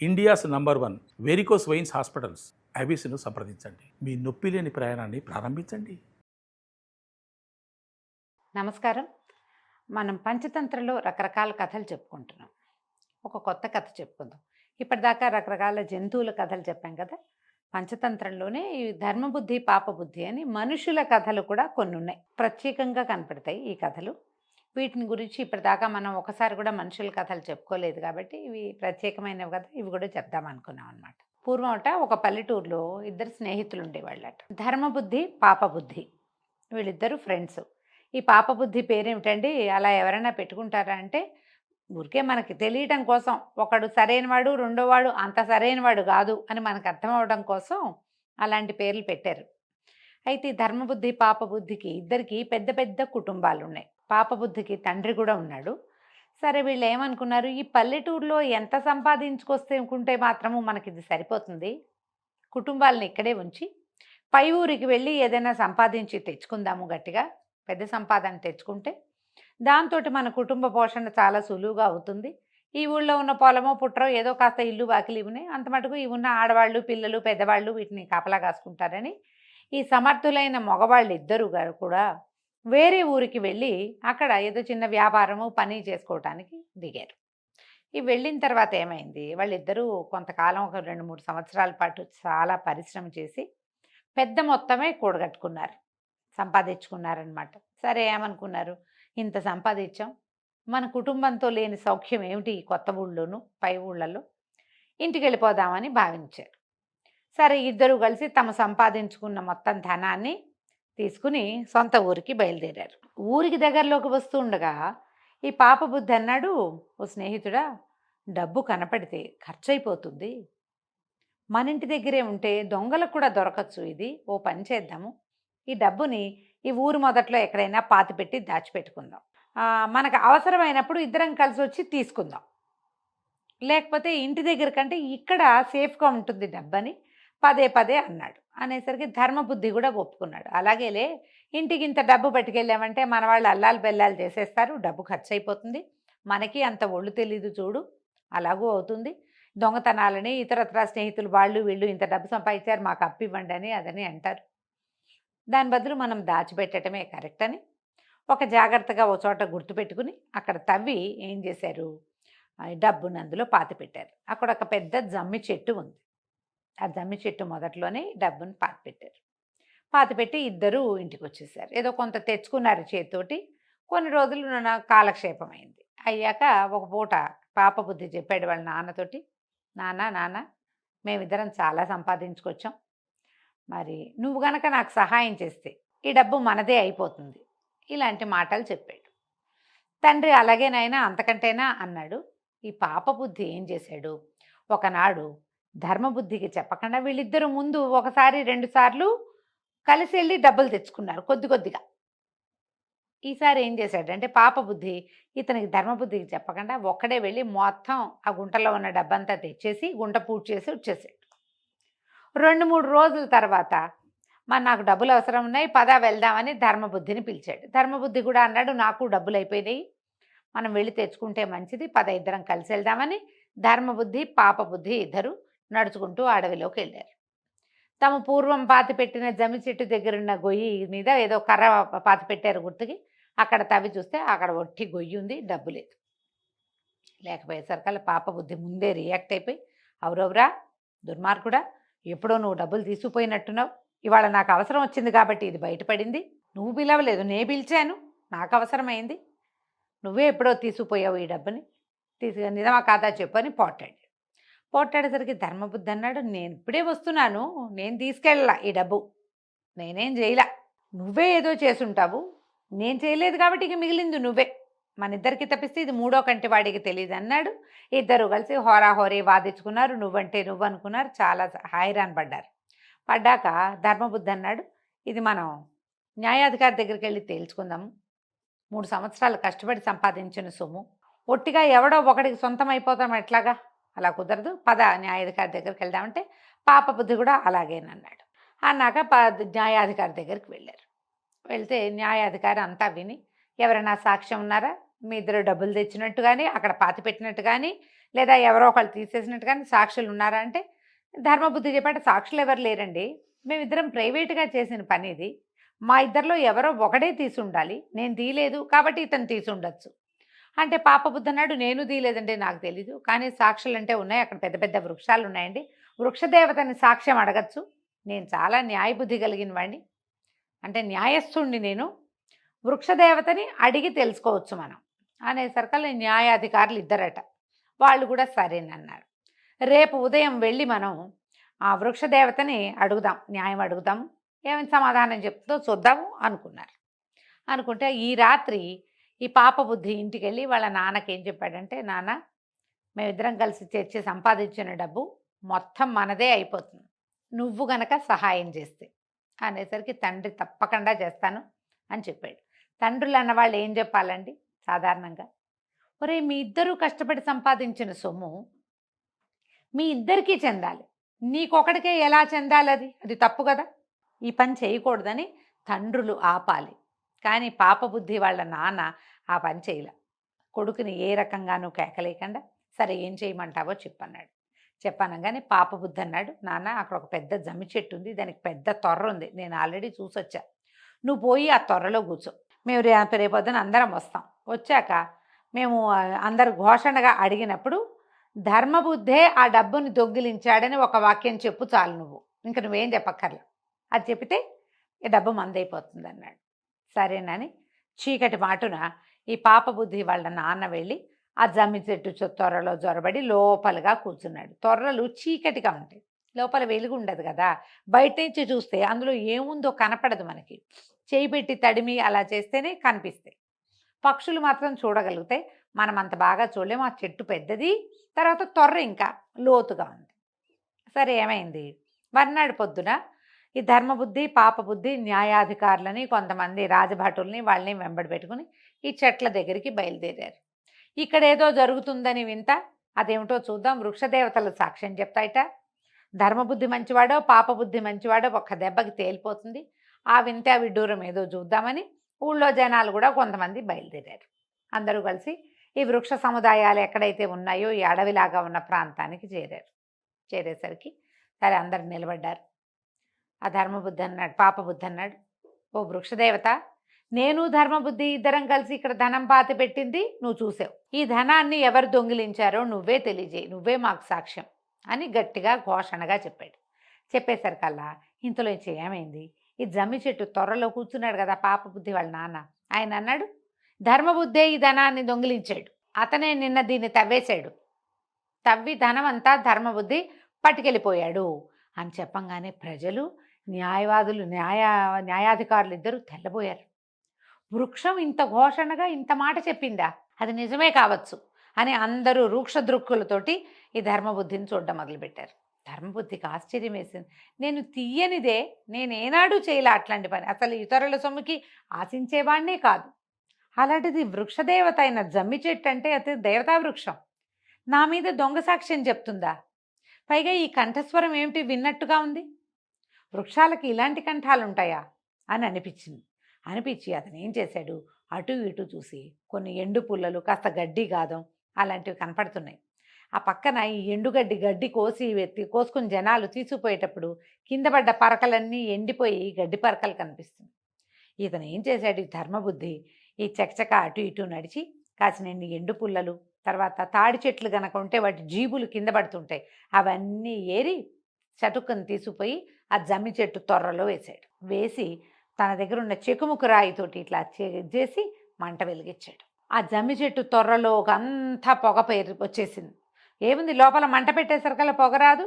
India's number 1 varicose veins hospitals ఐబీసీను సంప్రదించండి. మీ నొప్పి లేని ప్రయాణాన్ని ప్రారంభించండి. నమస్కారం. మనం పంచతంత్రలో రకరకాల కథలు చెప్పుకుంటున్నాం. ఒక కొత్త కథ చెప్పుకుందాం. ఇప్పటిదాకా రకరకాల జంతువుల కథలు చెప్పాం కదా. పంచతంత్రంలోనే ఈ ధర్మబుద్ధి పాపబుద్ధి అని మనుషుల కథలు కూడా కొన్ని ఉన్నాయి. ప్రత్యేకంగా కనపడతాయి ఈ కథలు. వీటిని గురించి ఇప్పటిదాకా మనం ఒకసారి కూడా మనుషుల కథలు చెప్పుకోలేదు కాబట్టి ఇవి ప్రత్యేకమైనవి కదా, ఇవి కూడా చెప్దాం అనుకున్నాం అనమాట. పూర్వం ఒక పల్లెటూరులో ఇద్దరు స్నేహితులు ఉండేవాళ్ళట. ధర్మబుద్ధి పాపబుద్ధి, వీళ్ళిద్దరూ ఫ్రెండ్స్. ఈ పాపబుద్ధి పేరేమిటండి, అలా ఎవరైనా పెట్టుకుంటారా అంటే ఊరికే మనకి తెలియటం కోసం, ఒకడు సరైనవాడు రెండోవాడు అంత సరైనవాడు కాదు అని మనకు అర్థం అవడం కోసం అలాంటి పేర్లు పెట్టారు. అయితే ఈ ధర్మబుద్ధి పాపబుద్ధికి ఇద్దరికి పెద్ద పెద్ద కుటుంబాలు ఉన్నాయి. పాపబుద్ధికి తండ్రి కూడా ఉన్నాడు. సరే, వీళ్ళు ఏమనుకున్నారు, ఈ పల్లెటూరులో ఎంత సంపాదించుకొస్తే మాత్రము మనకి ఇది సరిపోతుంది, కుటుంబాలను ఇక్కడే ఉంచి పై ఊరికి వెళ్ళి ఏదైనా సంపాదించి తెచ్చుకుందాము, గట్టిగా పెద్ద సంపాదన తెచ్చుకుంటే దాంతో మన కుటుంబ పోషణ చాలా సులువుగా అవుతుంది. ఈ ఊళ్ళో ఉన్న పొలమో పుట్రో ఏదో కాస్త ఇల్లు వాకిలి ఉన్నాయి, అంత మటుకు ఈ ఉన్న ఆడవాళ్ళు పిల్లలు పెద్దవాళ్ళు వీటిని కాపలా కాసుకుంటారని ఈ సమర్థులైన మగవాళ్ళు ఇద్దరు కూడా వేరే ఊరికి వెళ్ళి అక్కడ ఏదో చిన్న వ్యాపారము పని చేసుకోవటానికి దిగారు. ఈ వెళ్ళిన తర్వాత ఏమైంది, వాళ్ళిద్దరూ కొంతకాలం ఒక 2-3 సంవత్సరాల పాటు చాలా పరిశ్రమ చేసి పెద్ద మొత్తమే కూడగట్టుకున్నారు, సంపాదించుకున్నారనమాట. సరే, ఏమనుకున్నారు, ఇంత సంపాదించాం, మన కుటుంబంతో లేని సౌఖ్యం ఏమిటి ఈ కొత్త ఊళ్ళోనూ పై ఊళ్ళల్లో, ఇంటికి వెళ్ళిపోదామని భావించారు. సరే, ఇద్దరు కలిసి తమ సంపాదించుకున్న మొత్తం ధనాన్ని తీసుకుని సొంత ఊరికి బయలుదేరారు. ఊరికి దగ్గరలోకి వస్తూ ఉండగా ఈ పాపబుద్ధి అన్నాడు, ఓ స్నేహితుడా, డబ్బు కనపడితే ఖర్చు అయిపోతుంది, మన ఇంటి దగ్గరే ఉంటే దొంగలకు కూడా దొరకచ్చు, ఇది ఓ పని చేద్దాము, ఈ డబ్బుని ఈ ఊరు మొదట్లో ఎక్కడైనా పాతిపెట్టి దాచిపెట్టుకుందాం, మనకు అవసరమైనప్పుడు ఇద్దరం కలిసి వచ్చి తీసుకుందాం, లేకపోతే ఇంటి దగ్గర కంటే ఇక్కడ సేఫ్గా ఉంటుంది డబ్బని పదే పదే అన్నాడు. అనేసరికి ధర్మబుద్ధి కూడా ఒప్పుకున్నాడు. అలాగేలే, ఇంటికి ఇంత డబ్బు పట్టుకెళ్ళామంటే మన వాళ్ళు అల్లాలు బెల్లాలు చేసేస్తారు, డబ్బు ఖర్చు అయిపోతుంది, మనకి అంత ఒళ్ళు తెలీదు చూడు, అలాగూ అవుతుంది, దొంగతనాలని ఇతరత్ర స్నేహితులు వాళ్ళు వీళ్ళు ఇంత డబ్బు సంపాదించారు మాకు అప్పు ఇవ్వండి అని అదని అంటారు, దాని బదులు మనం దాచిపెట్టడమే కరెక్ట్ అని ఒక జాగ్రత్తగా ఓ చోట గుర్తుపెట్టుకుని అక్కడ తవ్వి ఏం చేశారు, డబ్బుని అందులో పాతి పెట్టారు. అక్కడ ఒక పెద్ద జమ్మి చెట్టు ఉంది, ఆ జమ్మి చెట్టు మొదట్లోనే డబ్బుని పాతిపెట్టారు. పాతిపెట్టి ఇద్దరూ ఇంటికి వచ్చేసారు. ఏదో కొంత తెచ్చుకున్నారు చేతితోటి. కొన్ని రోజులు కాలక్షేపం అయింది. అయ్యాక ఒక పూట పాపబుద్ధి చెప్పాడు వాళ్ళ నాన్నతోటి, నాన్న మేమిద్దరం చాలా సంపాదించుకొచ్చాం, మరి నువ్వు గనక నాకు సహాయం చేస్తే ఈ డబ్బు మనదే అయిపోతుంది, ఇలాంటి మాటలు చెప్పాడు. తండ్రి అలాగేనైనా అంతకంటేనా అన్నాడు. ఈ పాపబుద్ధి ఏం చేశాడు, ఒకనాడు ధర్మబుద్ధికి చెప్పకుండా వీళ్ళిద్దరూ ముందు 1-2 సార్లు కలిసి వెళ్ళి డబ్బులు తెచ్చుకున్నారు కొద్ది కొద్దిగా. ఈసారి ఏం చేశాడంటే పాపబుద్ధి ఇతనికి ధర్మబుద్ధికి చెప్పకుండా ఒక్కడే వెళ్ళి మొత్తం ఆ గుంటలో ఉన్న డబ్బంతా తెచ్చేసి గుంట పూడ్చి చేసి వచ్చేసాడు. 2-3 రోజుల తర్వాత, మరి నాకు డబ్బులు అవసరం ఉన్నాయి, పద వెళ్దామని ధర్మబుద్ధిని పిలిచాడు. ధర్మబుద్ధి కూడా అన్నాడు, నాకు డబ్బులు అయిపోయినాయి, మనం వెళ్ళి తెచ్చుకుంటే మంచిది, పద ఇద్దరం కలిసి వెళ్దామని ధర్మబుద్ధి పాపబుద్ధి ఇద్దరు నడుచుకుంటూ అడవిలోకి వెళ్ళారు. తమ పూర్వం పాతి పెట్టిన జమ్మి చెట్టు దగ్గరున్న గొయ్యి మీద ఏదో కర్ర పాతి పెట్టారు గుర్తుకి. అక్కడ తవ్వి చూస్తే అక్కడ ఒట్టి గొయ్యి ఉంది, డబ్బు లేదు. లేకపోయేసరికల్లా పాపబుద్ధి ముందే రియాక్ట్ అయిపోయి, అవురవురా దుర్మార్గుడా, ఎప్పుడో నువ్వు డబ్బులు తీసుకుపోయినట్టున్నావు, ఇవాళ నాకు అవసరం వచ్చింది కాబట్టి ఇది బయటపడింది, నువ్వు పిలవలేదు నే పిలిచాను, నాకు అవసరమైంది, నువ్వే ఎప్పుడో తీసుకుపోయావు ఈ డబ్బుని, నిజమా కాదా చెప్పు అని పోట్లాడేసరికి ధర్మబుద్ధి అన్నాడు, నేను ఇప్పుడే వస్తున్నాను, నేను తీసుకెళ్ళలా ఈ డబ్బు, నేనేం చేయలా, నువ్వే ఏదో చేసుంటావు, నేను చేయలేదు కాబట్టి ఇక మిగిలింది నువ్వే, మన ఇద్దరికి తప్పిస్తే ఇది మూడో కంటి వాడికి తెలియదు అన్నాడు. ఇద్దరు కలిసి హోరాహోరీ వాదించుకున్నారు, నువ్వంటే నువ్వు అనుకున్నారు, చాలా హైరాన్ పడ్డాక ధర్మబుద్ధి అన్నాడు, ఇది మనం న్యాయాధికారి దగ్గరికి వెళ్ళి తేల్చుకుందాము, 3 సంవత్సరాలు కష్టపడి సంపాదించిన సొమ్ము ఒట్టిగా ఎవడో ఒకడికి సొంతం అయిపోతాం ఎట్లాగా, అలా కుదరదు, పద న్యాయాధికారి దగ్గరికి వెళ్దామంటే పాపబుద్ధి కూడా అలాగేనన్నాడు. అన్నాక న్యాయాధికారి దగ్గరికి వెళ్ళారు. వెళ్తే న్యాయాధికారి అంతా విని, ఎవరైనా సాక్ష్యం ఉన్నారా, మీ ఇద్దరు డబ్బులు తెచ్చినట్టు కానీ అక్కడ పాతి పెట్టినట్టు కానీ లేదా ఎవరో ఒకళ్ళు తీసేసినట్టు కానీ సాక్షులు ఉన్నారా అంటే ధర్మబుద్ధి చెప్పాడు, సాక్షులు ఎవరు లేరండి, మేమిద్దరం ప్రైవేట్గా చేసిన పని ఇది, మా ఇద్దరిలో ఎవరో ఒకడే తీసి ఉండాలి, నేను తీయలేదు కాబట్టి ఇతను తీసి ఉండొచ్చు అంటే పాపబుద్ధి అన్నాడు, నేను తీయలేదంటే నాకు తెలీదు, కానీ సాక్షులు అంటే ఉన్నాయి, అక్కడ పెద్ద పెద్ద వృక్షాలు ఉన్నాయండి, వృక్షదేవతని సాక్ష్యం అడగచ్చు, నేను చాలా న్యాయబుద్ధి కలిగిన వాడిని, అంటే న్యాయస్థుణ్ణి నేను, వృక్షదేవతని అడిగి తెలుసుకోవచ్చు మనం అనేసరికల్లా న్యాయాధికారులు ఇద్దరట, వాళ్ళు కూడా సరేనన్నారు. రేపు ఉదయం వెళ్ళి మనం ఆ వృక్షదేవతని అడుగుదాం, న్యాయం అడుగుదాం, ఏమైనా సమాధానం చెప్తుందో చూద్దాము అనుకున్నారు. అనుకుంటే ఈ రాత్రి ఈ పాపబుద్ధి ఇంటికి వెళ్ళి వాళ్ళ నాన్నకి ఏం చెప్పాడంటే, నాన్న మేమిద్దరం కలిసి తెచ్చి సంపాదించిన డబ్బు మొత్తం మనదే అయిపోతుంది, నువ్వు గనక సహాయం చేస్తే అనేసరికి తండ్రి తప్పకుండా చేస్తాను అని చెప్పాడు. తండ్రులు అన్నవాళ్ళు ఏం చెప్పాలండి సాధారణంగా, ఒరే మీ ఇద్దరూ కష్టపడి సంపాదించిన సొమ్ము మీ ఇద్దరికీ చెందాలి, నీకొకడికే ఎలా చెందాలి, అది తప్పు కదా, ఈ పని చేయకూడదని తండ్రులు ఆపాలి. కానీ పాపబుద్ధి వాళ్ళ నాన్న ఆ పని చేయలే. కొడుకుని ఏ రకంగానూ కేకలేకుండా సరే ఏం చేయమంటావో చెప్పన్నాడు. చెప్పనగానే పాపబుద్ధి అన్నాడు, నాన్న అక్కడ ఒక పెద్ద జమ్మి చెట్టు ఉంది, దానికి పెద్ద తొర్ర ఉంది, నేను ఆల్రెడీ చూసొచ్చా, నువ్వు పోయి ఆ తొర్రలో కూర్చో, మేము రేపొద్దున అందరం వస్తాం, వచ్చాక మేము అందరు ఘోషణగా అడిగినప్పుడు ధర్మబుద్ధే ఆ డబ్బుని దొంగిలించాడని ఒక వాక్యం చెప్పు చాలు, నువ్వు ఇంక నువ్వేం చెప్పక్కర్లా, అది చెప్తే ఈ డబ్బు మందైపోతుంది అన్నాడు. సరేనని చీకటి మాటున ఈ పాపబుద్ధి వాళ్ళ నాన్న వెళ్ళి ఆ జమ్మి చెట్టు తొర్రలో జొరబడి లోపలగా కూర్చున్నాడు. తొర్రలు చీకటిగా ఉంటాయి, లోపల వెలుగు ఉండదు కదా, బయట నుంచి చూస్తే అందులో ఏముందో కనపడదు మనకి, చేయి పెట్టి తడిమి అలా చేస్తేనే కనిపిస్తాయి, పక్షులు మాత్రం చూడగలుగుతాయి, మనం అంత బాగా చూడలేము, ఆ చెట్టు పెద్దది, తర్వాత తొర్ర ఇంకా లోతుగా ఉంది. సరే ఏమైంది, మర్నాడు పొద్దున ఈ ధర్మబుద్ధి పాపబుద్ధి న్యాయాధికారులని కొంతమంది రాజభటుల్ని వాళ్ళని వెంబడి పెట్టుకుని ఈ చెట్ల దగ్గరికి బయలుదేరారు. ఇక్కడ ఏదో జరుగుతుందని వింత, అదేమిటో చూద్దాం, వృక్షదేవతలు సాక్ష్యం చెప్తాయిట, ధర్మబుద్ధి మంచివాడో పాపబుద్ధి మంచివాడో ఒక్క దెబ్బకి తేలిపోతుంది, ఆ వింత విడ్డూరం ఏదో చూద్దామని ఊళ్ళో జనాలు కూడా కొంతమంది బయలుదేరారు. అందరూ కలిసి ఈ వృక్ష సముదాయాలు ఎక్కడైతే ఉన్నాయో ఈ అడవిలాగా ఉన్న ప్రాంతానికి చేరారు. చేరేసరికి సరే అందరు నిలబడ్డారు. ఆ ధర్మబుద్ధి అన్నాడు, పాపబుద్ధి అన్నాడు, ఓ వృక్షదేవత, నేను ధర్మబుద్ధి ఇద్దరం కలిసి ఇక్కడ ధనం పాతి పెట్టింది నువ్వు చూసావు, ఈ ధనాన్ని ఎవరు దొంగిలించారో నువ్వే తెలియజేయి, నువ్వే మాకు సాక్ష్యం అని గట్టిగా ఘోషణగా చెప్పాడు. చెప్పేసరికల్లా ఇంతలో ఏమైంది, ఈ జమ్మి చెట్టు త్వరలో కూర్చున్నాడు కదా పాపబుద్ధి వాళ్ళ నాన్న, ఆయన అన్నాడు, ధర్మబుద్ధే ఈ ధనాన్ని దొంగిలించాడు, అతనే నిన్న దీన్ని తవ్వేశాడు, తవ్వి ధనం అంతా ధర్మబుద్ధి పట్టుకెళ్ళిపోయాడు అని చెప్పంగానే ప్రజలు న్యాయవాదులు న్యాయాధికారులు ఇద్దరు తెల్లబోయారు. వృక్షం ఇంత ఘోషణగా ఇంత మాట చెప్పిందా, అది నిజమే కావచ్చు అని అందరూ రూక్ష దృక్కులతోటి ఈ ధర్మబుద్ధిని చూడడం మొదలుపెట్టారు. ధర్మబుద్ధికి ఆశ్చర్యం వేసింది, నేను తీయనిదే, నేనేనాడు చేయలే అట్లాంటి పని, అసలు ఇతరుల సొమ్ముకి ఆశించేవాడినే కాదు, అలాంటిది వృక్షదేవత అయిన జమ్మి చెట్టు అంటే అతి దేవతా వృక్షం నా మీద దొంగ సాక్ష్యం చెప్తుందా, పైగా ఈ కంఠస్వరం ఏమిటి విన్నట్టుగా ఉంది, వృక్షాలకి ఇలాంటి కంఠాలు ఉంటాయా అని అనిపించి అతను ఏం చేశాడు, అటు ఇటు చూసి కొన్ని ఎండు పుల్లలు కాస్త గడ్డి గాదం అలాంటివి కనపడుతున్నాయి, ఆ పక్కన ఈ గడ్డి కోసుకుని జనాలు తీసుకుపోయేటప్పుడు కింద పడ్డ పరకలన్నీ ఎండిపోయి గడ్డి పరకలు కనిపిస్తుంది. ఇతను ఏం చేశాడు, ఈ ధర్మబుద్ధి ఈ చకచక అటు ఇటు నడిచి కాసినన్ని ఎండు పుల్లలు, తర్వాత తాడి చెట్లు కనుక ఉంటే వాటి జీబులు కింద పడుతుంటాయి, అవన్నీ ఏరి చటుక్కను తీసుకుపోయి ఆ జమ్మి చెట్టు తొర్రలో వేశాడు. వేసి తన దగ్గర ఉన్న చెకుముకు రాయితోటి ఇట్లా చేసి మంట వెలిగించాడు. ఆ జమ్మి చెట్టు తొర్రలో అంతా పొగ వచ్చేసింది. ఏముంది, లోపల మంట పెట్టేసరికల్లా పొగ రాదు,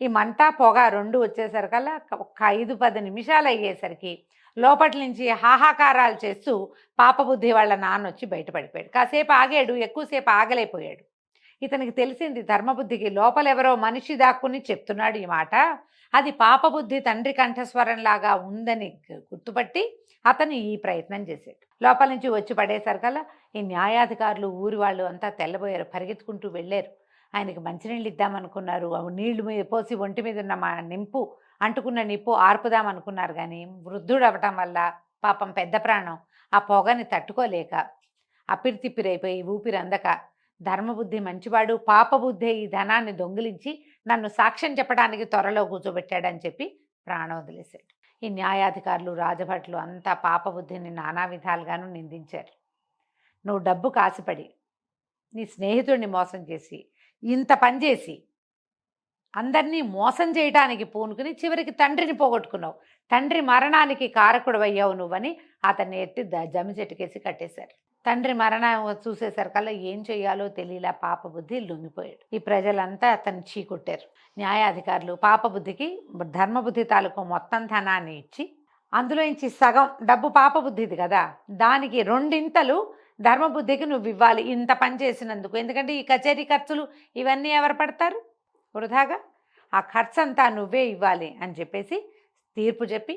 ఈ మంట పొగ రెండు వచ్చేసరికల్లా ఒక 5-10 నిమిషాలు అయ్యేసరికి లోపటి నుంచి హాహాకారాలు చేస్తూ పాపబుద్ధి వాళ్ళ నాన్న వచ్చి బయటపడిపోయాడు. కాసేపు ఆగాడు, ఎక్కువసేపు ఆగలేకపోయాడు. ఇతనికి తెలిసింది ధర్మబుద్ధికి లోపలెవరో మనిషి దాక్కుని చెప్తున్నాడు ఈ మాట, అది పాపబుద్ధి తండ్రి కంఠస్వరంలాగా ఉందని గుర్తుపట్టి అతను ఈ ప్రయత్నం చేశాడు. లోపల నుంచి వచ్చి పడేసరికల్లా ఈ న్యాయాధికారులు ఊరి వాళ్ళు అంతా తెల్లబోయారు, పరిగెత్తుకుంటూ వెళ్ళారు. ఆయనకి మంచినీళ్ళు ఇద్దామనుకున్నారు, నీళ్లు మీద పోసి ఒంటి మీద ఉన్న అంటుకున్న నిప్పు ఆర్పుదామనుకున్నారు, కానీ వృద్ధుడు అవ్వటం వల్ల పాపం పెద్ద ప్రాణం ఆ పొగని తట్టుకోలేక అప్పిరితిప్పిరైపోయి ఊపిరి అందక ధర్మబుద్ధి మంచివాడు, పాపబుద్ధే ఈ ధనాన్ని దొంగిలించి నన్ను సాక్ష్యం చెప్పడానికి త్వరలో కూర్చోబెట్టాడని చెప్పి ప్రాణం వదిలేశాడు. ఈ న్యాయాధికారులు, రాజభట్లు అంతా పాపబుద్ధిని నానా విధాలుగాను నిందించారు. నువ్వు డబ్బుకు ఆశపడి నీ స్నేహితుడిని మోసం చేసి, ఇంత పని చేసి, అందరినీ మోసం చేయడానికి పూనుకుని చివరికి తండ్రిని పోగొట్టుకున్నావు. తండ్రి మరణానికి కారకుడవయ్యావు నువ్వని అతన్ని ఎత్తి జమ్మి చెట్టుకేసి కట్టేశారు. తండ్రి మరణం చూసేసరికల్లా ఏం చేయాలో తెలియలా పాపబుద్ధి లొంగిపోయాడు. ఈ ప్రజలంతా అతన్ని చీకొట్టారు. న్యాయాధికారులు పాపబుద్ధికి ధర్మబుద్ధి తాలూకు మొత్తం ధనాన్ని ఇచ్చి, అందులో నుంచి సగం డబ్బు పాపబుద్ధిది కదా, దానికి 2 ధర్మబుద్ధికి నువ్వు ఇవ్వాలి ఇంత పని చేసినందుకు. ఎందుకంటే ఈ కచేరీ ఖర్చులు ఇవన్నీ ఎవరు పడతారు వృధాగా? ఆ ఖర్చు అంతా నువ్వే ఇవ్వాలి అని చెప్పేసి తీర్పు చెప్పి,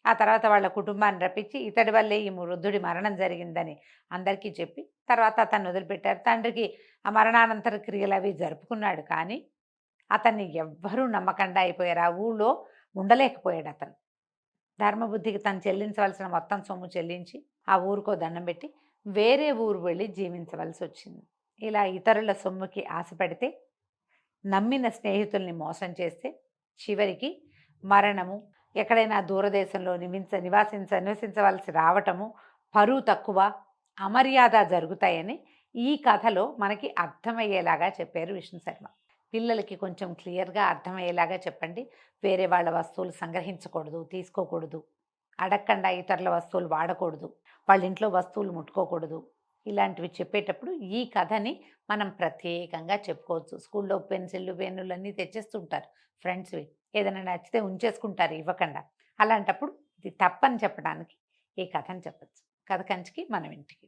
ఆ తర్వాత వాళ్ళ కుటుంబాన్ని రప్పించి ఇతడి వల్లే ఈ వృద్ధుడి మరణం జరిగిందని అందరికీ చెప్పి తర్వాత అతన్ని వదిలిపెట్టారు. తండ్రికి ఆ మరణానంతర క్రియలు అవి జరుపుకున్నాడు. కానీ అతన్ని ఎవ్వరూ నమ్మకండా అయిపోయారు. ఆ ఊళ్ళో ఉండలేకపోయాడు అతను. ధర్మబుద్ధికి తను చెల్లించవలసిన మొత్తం సొమ్ము చెల్లించి ఆ ఊరికో దండం పెట్టి వేరే ఊరు వెళ్ళి జీవించవలసి వచ్చింది. ఇలా ఇతరుల సొమ్ముకి ఆశపడితే, నమ్మిన స్నేహితుల్ని మోసం చేస్తే చివరికి మరణము, ఎక్కడైనా దూరదేశంలో నివసించవలసి రావటము, పరువు తక్కువ, అమర్యాద జరుగుతాయని ఈ కథలో మనకి అర్థమయ్యేలాగా చెప్పారు విష్ణు శర్మ. పిల్లలకి కొంచెం క్లియర్గా అర్థమయ్యేలాగా చెప్పండి. వేరే వాళ్ళ వస్తువులు సంగ్రహించకూడదు, తీసుకోకూడదు, అడగకుండా ఇతరుల వస్తువులు వాడకూడదు, వాళ్ళ ఇంట్లో వస్తువులు ముట్టుకోకూడదు. ఇలాంటివి చెప్పేటప్పుడు ఈ కథని మనం ప్రత్యేకంగా చెప్పుకోవచ్చు. స్కూల్లో పెన్సిళ్ళు, పెన్నులు అన్నీ తెచ్చేస్తుంటారు ఫ్రెండ్స్వి. ఏదైనా నచ్చితే ఉంచేసుకుంటారు ఇవ్వకుండా. అలాంటప్పుడు ఇది తప్పని చెప్పడానికి ఈ కథని చెప్పచ్చు. కథ కంచికి మనం ఇంటికి.